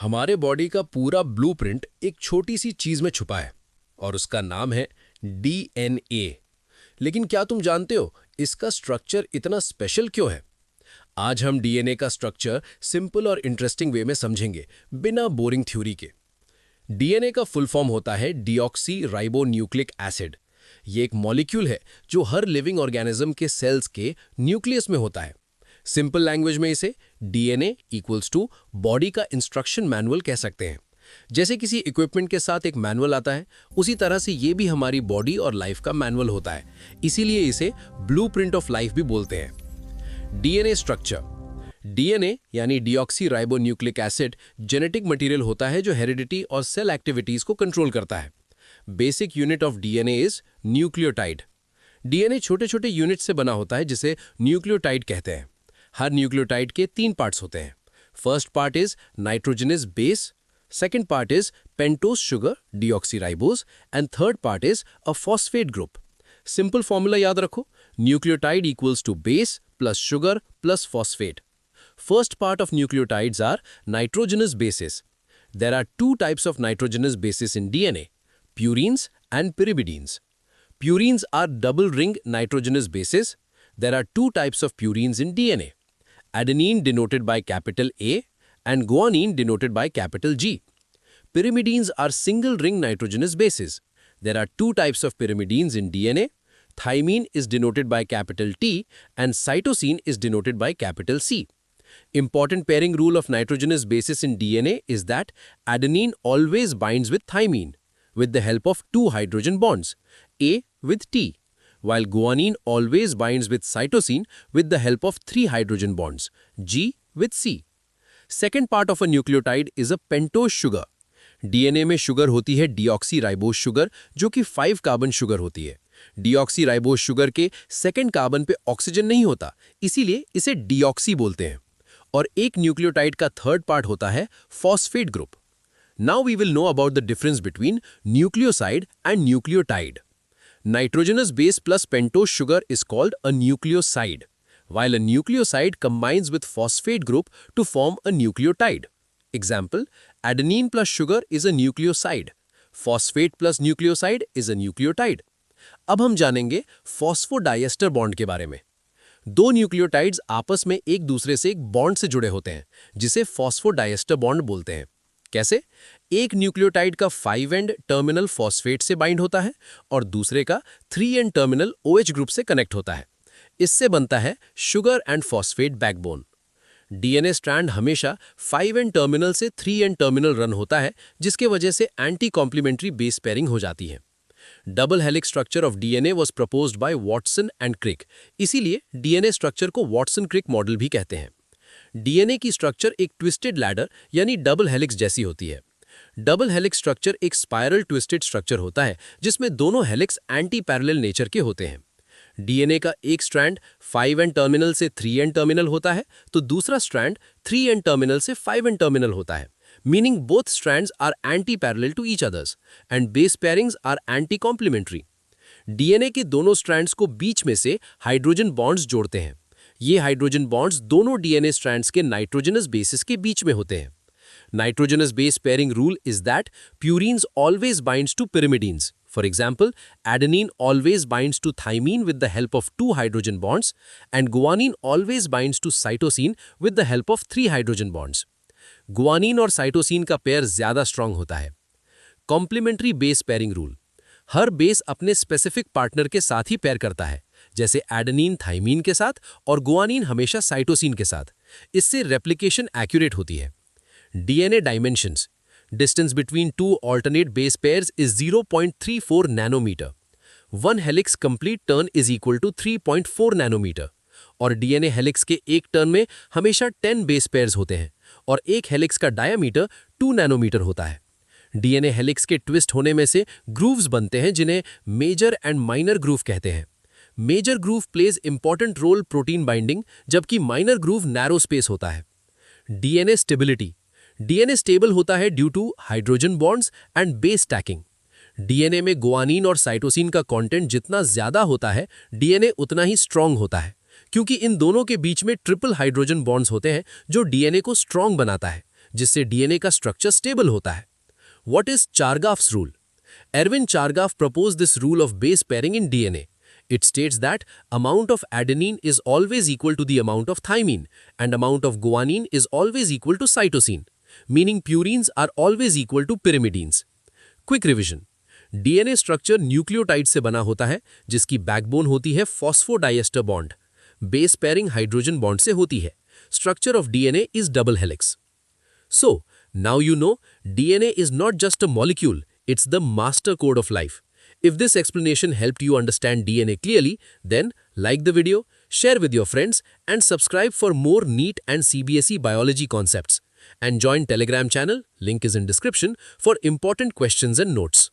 हमारे बॉडी का पूरा ब्लूप्रिंट एक छोटी सी चीज में छुपा है और उसका नाम है डीएनए। लेकिन क्या तुम जानते हो इसका स्ट्रक्चर इतना स्पेशल क्यों है? आज हम डीएनए का स्ट्रक्चर सिंपल और इंटरेस्टिंग वे में समझेंगे, बिना बोरिंग थ्योरी के। डीएनए का फुल फॉर्म होता है डीऑक्सी राइबो न्यूक्लिक एसिड। ये एक मॉलिक्यूल है जो हर लिविंग ऑर्गेनिज्म के सेल्स के न्यूक्लियस में होता है। सिंपल लैंग्वेज में इसे डीएनए इक्वल्स टू बॉडी का इंस्ट्रक्शन मैनुअल कह सकते हैं। जैसे किसी इक्विपमेंट के साथ एक मैनुअल आता है, उसी तरह से ये भी हमारी बॉडी और लाइफ का मैनुअल होता है। इसीलिए इसे ब्लूप्रिंट ऑफ लाइफ भी बोलते हैं। DNA structure. डीएनए यानी deoxy ribo nucleic acid genetic material होता है जो हेरिडिटी और सेल एक्टिविटीज को कंट्रोल करता है। Basic unit of DNA is nucleotide. DNA छोटे छोटे यूनिट से बना होता है जिसे न्यूक्लियोटाइड कहते हैं। हर न्यूक्लियोटाइड के 3 पार्ट्स होते हैं। First part is nitrogenous base, second part is pentose sugar deoxyribose and third part is a phosphate group. Simple formula याद रखो, nucleotide equals to base plus sugar plus phosphate. First part of nucleotides are nitrogenous bases. There are 2 types of nitrogenous bases in DNA, purines and pyrimidines. Purines are double-ring nitrogenous bases. There are 2 types of purines in DNA, adenine denoted by capital A and guanine denoted by capital G. Pyrimidines are single-ring nitrogenous bases. There are 2 types of pyrimidines in DNA. Thymine is denoted by capital T and cytosine is denoted by capital C. Important pairing rule of nitrogenous bases in DNA is that adenine always binds with thymine with the help of 2 hydrogen bonds, A with T, while guanine always binds with cytosine with the help of 3 hydrogen bonds, G with C. Second part of a nucleotide is a pentose sugar. DNA में sugar होती है deoxyribose sugar जो कि 5 carbon sugar होती है। Deoxyribose sugar के second carbon पे oxygen नहीं होता, इसीलिए इसे डीऑक्सी बोलते हैं। और एक न्यूक्लियोटाइड का थर्ड पार्ट होता है phosphate group. Now we will know about the difference between nucleoside and nucleotide. Nitrogenous base plus pentose sugar is called a nucleoside, while a nucleoside combines with phosphate group to form a nucleotide. Example, adenine plus sugar is a nucleoside. Phosphate plus nucleoside is a nucleotide. अब हम जानेंगे phosphodiester bond के बारे में। 2 nucleotides आपस में एक दूसरे से एक बॉन्ड से जुड़े होते हैं जिसे फॉस्फोडाइएस्टर बॉन्ड बोलते हैं। कैसे? एक न्यूक्लियोटाइड का 5 एंड टर्मिनल फॉस्फेट से बाइंड होता है और दूसरे का 3 एंड टर्मिनल OH ग्रुप से कनेक्ट होता है। इससे बनता है sugar and phosphate backbone. DNA strand हमेशा 5 एंड टर्मिनल से 3 एंड टर्मिनल रन होता है, जिसके वजह से एंटी कॉम्प्लीमेंट्री बेस पेयरिंग हो जाती है। Double helix structure of DNA was proposed by Watson and Crick, इसीलिए डीएनए स्ट्रक्चर को वॉटसन क्रिक मॉडल भी कहते हैं। डीएनए की स्ट्रक्चर एक ट्विस्टेड लैडर यानी डबल हेलिक्स जैसी होती है। डबल हेलिक्स स्ट्रक्चर एक स्पाइरल ट्विस्टेड स्ट्रक्चर होता है जिसमें दोनों हेलिक्स एंटी पैरेलल नेचर के होते हैं। डीएनए का एक स्ट्रैंड 5 एंड टर्मिनल से 3 एंड टर्मिनल होता है, तो दूसरा स्ट्रैंड 3 एंड टर्मिनल से 5 एंड टर्मिनल होता है, meaning both strands are anti-parallel to each others and base pairings are anti-complementary. DNA के दोनों स्ट्रैंड्स को बीच में से हाइड्रोजन बॉन्ड्स जोड़ते हैं। ये हाइड्रोजन बॉन्ड्स दोनों डीएनए स्ट्रैंड्स के नाइट्रोजनस बेसिस के बीच में होते हैं। Nitrogenous base pairing rule is that purines always binds to pyrimidines. For example, adenine always binds to thymine with the help of 2 hydrogen bonds and guanine always binds to cytosine with the help of 3 hydrogen bonds. Guanine और cytosine का pair ज्यादा strong होता है। Complementary base pairing rule, हर base अपने specific partner के साथ ही pair करता है, जैसे एडेनिन थाइमीन के साथ और गुआनिन हमेशा साइटोसिन के साथ। इससे रेप्लिकेशन एक्यूरेट होती है। DNA dimensions, distance between 2 alternate base pairs is 0.34 nanometer. 1 helix complete turn is equal to 3.4 nanometer. और डीएनए हेलिक्स के एक टर्न में हमेशा 10 बेस पेयर्स होते हैं और एक हेलिक्स का डायमीटर 2 नैनोमीटर होता है। डीएनए हेलिक्स के ट्विस्ट होने में से ग्रूव्स बनते हैं जिन्हें मेजर एंड माइनर ग्रूव कहते हैं। Major groove plays important role protein binding, जबकि माइनर ग्रूव नैरो स्पेस होता है। डीएनए स्टेबिलिटी, डीएनए स्टेबल होता है due to hydrogen bonds and base stacking. DNA में गुआनिन और साइटोसिन का कंटेंट जितना ज्यादा होता है, डीएनए उतना ही स्ट्रांग होता है, क्योंकि इन दोनों के बीच में ट्रिपल हाइड्रोजन बॉन्ड्स होते हैं जो डीएनए को स्ट्रांग बनाता है, जिससे डीएनए का स्ट्रक्चर स्टेबल होता है। What is Chargaff's rule? Erwin Chargaff proposed this rule of base pairing in DNA. It states that amount of adenine is always equal to the amount of thymine and amount of guanine is always equal to cytosine, meaning purines are always equal to pyrimidines. Quick revision. DNA structure nucleotide से बना होता है जिसकी backbone होती है phosphodiester bond. Base pairing hydrogen bond से होती है। Structure of DNA is double helix. So, now you know DNA is not just a molecule, it's the master code of life. If this explanation helped you understand DNA clearly, then like the video, share with your friends and subscribe for more NEET and CBSE biology concepts. And join Telegram channel, link is in description for important questions and notes.